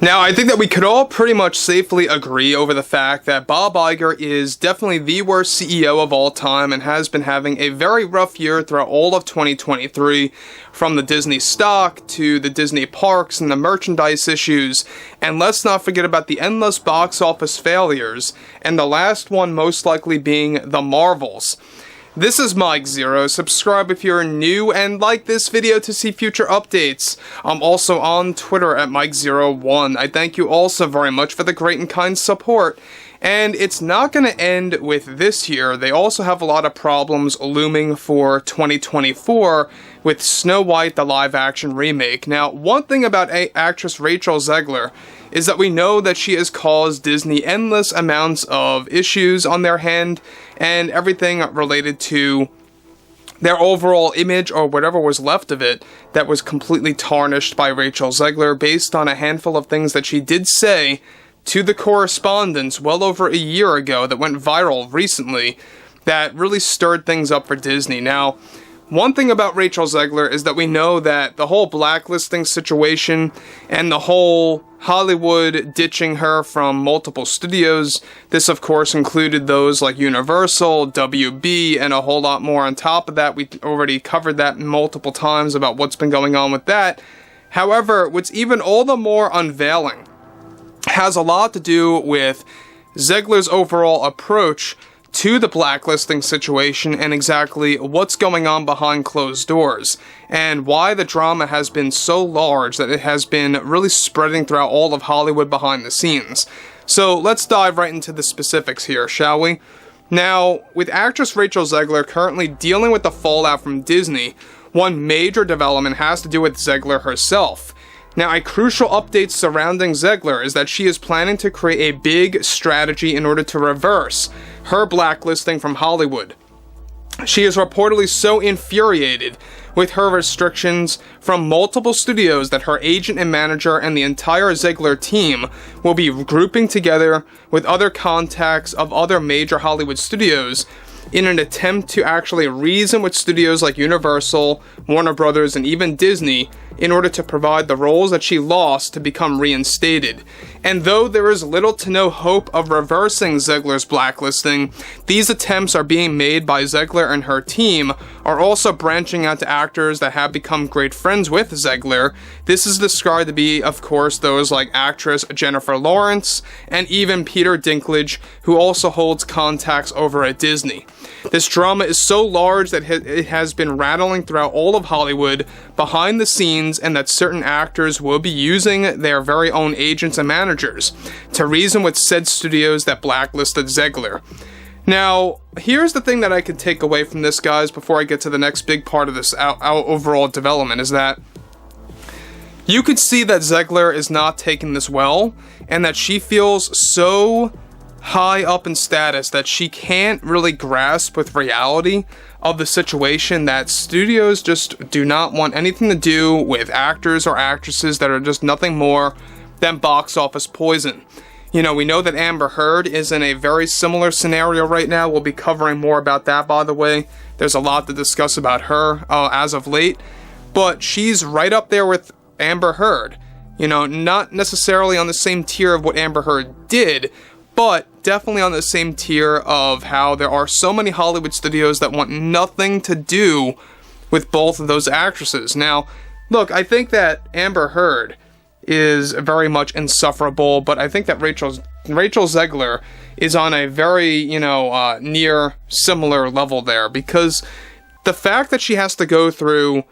Now, I think that we could all pretty much safely agree over the fact that Bob Iger is definitely the worst CEO of all time and has been having a very rough year throughout all of 2023, from the Disney stock to the Disney parks and the merchandise issues, and let's not forget about the endless box office failures, and the last one most likely being the Marvels. This is Mike Zero. Subscribe if you're new and like this video to see future updates. I'm also on Twitter at Mike01. I thank you all so very much for the great and kind support. And it's not going to end with this year. They also have a lot of problems looming for 2024 with Snow White, the live-action remake. Now, one thing about actress Rachel Zegler is that we know that she has caused Disney endless amounts of issues on their hand, and everything related to their overall image, or whatever was left of it, that was completely tarnished by Rachel Zegler based on a handful of things that she did say to the correspondence well over a year ago that went viral recently that really stirred things up for Disney. Now, one thing about Rachel Zegler is that we know that the whole blacklisting situation and the whole Hollywood ditching her from multiple studios, this of course included those like Universal, WB, and a whole lot more on top of that. We already covered that multiple times about what's been going on with that. However, what's even all the more unveiling has a lot to do with Zegler's overall approach to the blacklisting situation and exactly what's going on behind closed doors, and why the drama has been so large that it has been really spreading throughout all of Hollywood behind the scenes. So let's dive right into the specifics here, shall we? Now, with actress Rachel Zegler currently dealing with the fallout from Disney, one major development has to do with Zegler herself. Now, a crucial update surrounding Zegler is that she is planning to create a big strategy in order to reverse her blacklisting from Hollywood. She is reportedly so infuriated with her restrictions from multiple studios that her agent and manager and the entire Zegler team will be grouping together with other contacts of other major Hollywood studios in an attempt to actually reason with studios like Universal, Warner Brothers, and even Disney in order to provide the roles that she lost to become reinstated. And though there is little to no hope of reversing Zegler's blacklisting, these attempts are being made by Zegler, and her team are also branching out to actors that have become great friends with Zegler. This is described to be, of course, those like actress Jennifer Lawrence and even Peter Dinklage, who also holds contacts over at Disney. This drama is so large that it has been rattling throughout all of Hollywood behind the scenes, and that certain actors will be using their very own agents and managers to reason with said studios that blacklisted Zegler. Now, here's the thing that I can take away from this, guys, before I get to the next big part of this our overall development, is that you could see that Zegler is not taking this well, and that she feels so high up in status that she can't really grasp with reality of the situation, that studios just do not want anything to do with actors or actresses that are just nothing more than box office poison. You know, we know that Amber Heard is in a very similar scenario right now. We'll be covering more about that, by the way. There's a lot to discuss about her as of late, but she's right up there with Amber Heard. You know, not necessarily on the same tier of what Amber Heard did, but definitely on the same tier of how there are so many Hollywood studios that want nothing to do with both of those actresses. Now, look, I think that Amber Heard is very much insufferable, but I think that Rachel Zegler is on a very, near similar level there, because the fact that she has to go through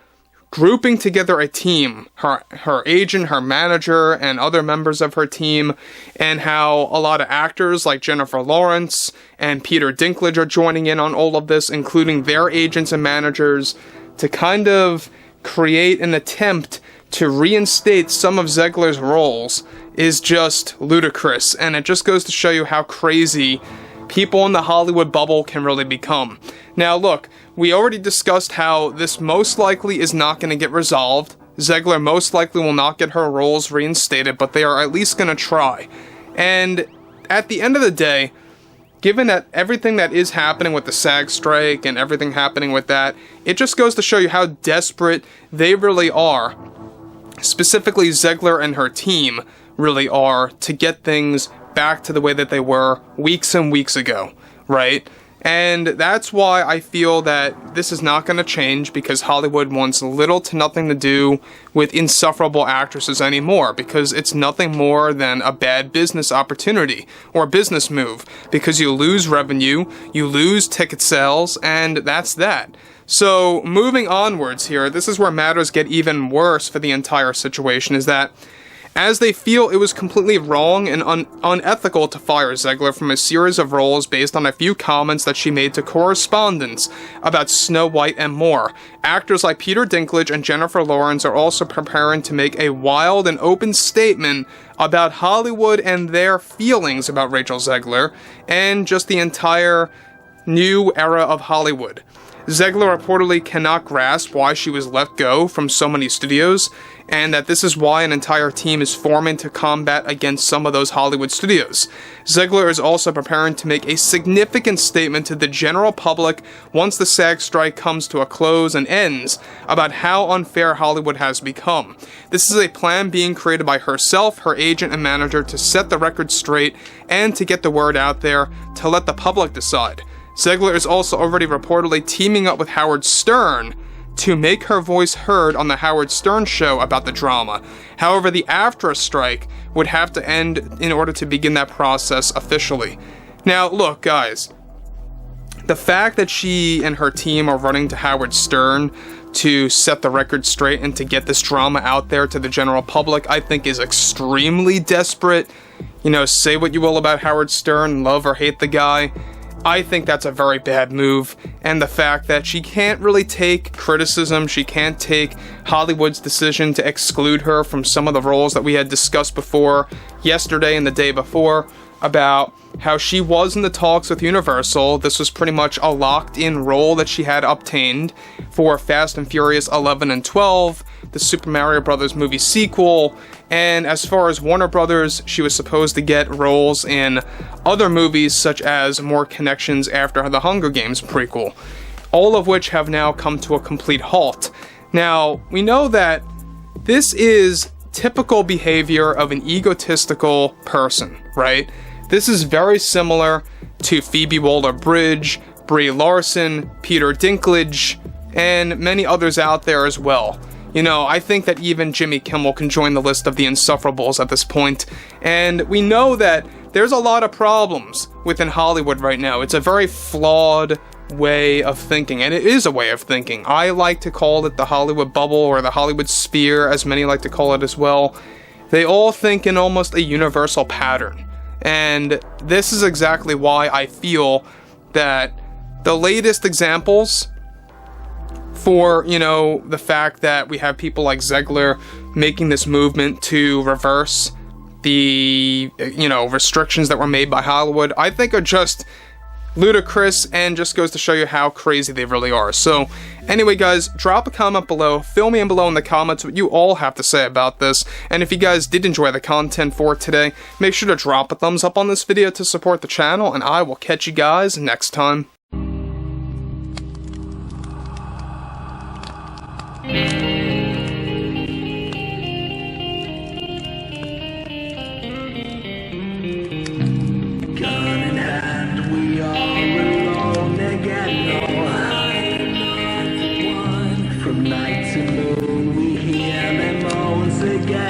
grouping together a team, her agent, her manager, and other members of her team, and how a lot of actors like Jennifer Lawrence and Peter Dinklage are joining in on all of this, including their agents and managers, to kind of create an attempt to reinstate some of Zegler's roles, is just ludicrous, and it just goes to show you how crazy people in the Hollywood bubble can really become. Now look, we already discussed how this most likely is not going to get resolved. Zegler most likely will not get her roles reinstated, but they are at least going to try. And at the end of the day, given that everything that is happening with the SAG strike and everything happening with that, it just goes to show you how desperate they really are, specifically Zegler and her team, really are to get things back to the way that they were weeks and weeks ago, right? And that's why I feel that this is not going to change, because Hollywood wants little to nothing to do with insufferable actresses anymore, because it's nothing more than a bad business opportunity or business move, because you lose revenue, you lose ticket sales, and that's that. So moving onwards here, this is where matters get even worse for the entire situation, is that as they feel it was completely wrong and unethical to fire Zegler from a series of roles based on a few comments that she made to correspondents about Snow White and more. Actors like Peter Dinklage and Jennifer Lawrence are also preparing to make a wild and open statement about Hollywood and their feelings about Rachel Zegler and just the entire new era of Hollywood. Zegler reportedly cannot grasp why she was let go from so many studios, and that this is why an entire team is forming to combat against some of those Hollywood studios. Zegler is also preparing to make a significant statement to the general public once the SAG strike comes to a close and ends about how unfair Hollywood has become. This is a plan being created by herself, her agent and manager to set the record straight and to get the word out there to let the public decide. Zegler is also already reportedly teaming up with Howard Stern to make her voice heard on the Howard Stern show about the drama. However, the AFTRA strike would have to end in order to begin that process officially. Now, look, guys, the fact that she and her team are running to Howard Stern to set the record straight and to get this drama out there to the general public, I think is extremely desperate. You know, say what you will about Howard Stern, love or hate the guy, I think that's a very bad move, and the fact that she can't really take criticism, she can't take Hollywood's decision to exclude her from some of the roles that we had discussed before, yesterday and the day before, about how she was in the talks with Universal. This was pretty much a locked-in role that she had obtained for Fast and Furious 11 and 12, the Super Mario Bros. Movie sequel, and as far as Warner Brothers, she was supposed to get roles in other movies such as More Connections after the Hunger Games prequel, all of which have now come to a complete halt. Now, we know that this is typical behavior of an egotistical person, right? This is very similar to Phoebe Waller-Bridge, Brie Larson, Peter Dinklage, and many others out there as well. You know, I think that even Jimmy Kimmel can join the list of the insufferables at this point, and we know that there's a lot of problems within Hollywood right now. It's a very flawed way of thinking, and it is a way of thinking. I like to call it the Hollywood bubble, or the Hollywood sphere, as many like to call it as well. They all think in almost a universal pattern, and this is exactly why I feel that the latest examples for, you know, the fact that we have people like Zegler making this movement to reverse the, you know, restrictions that were made by Hollywood, I think are just ludicrous and just goes to show you how crazy they really are. So anyway, guys, drop a comment below, fill me in below in the comments what you all have to say about this, and if you guys did enjoy the content for today, make sure to drop a thumbs up on this video to support the channel, and I will catch you guys next time. From night to moon we hear them moans again.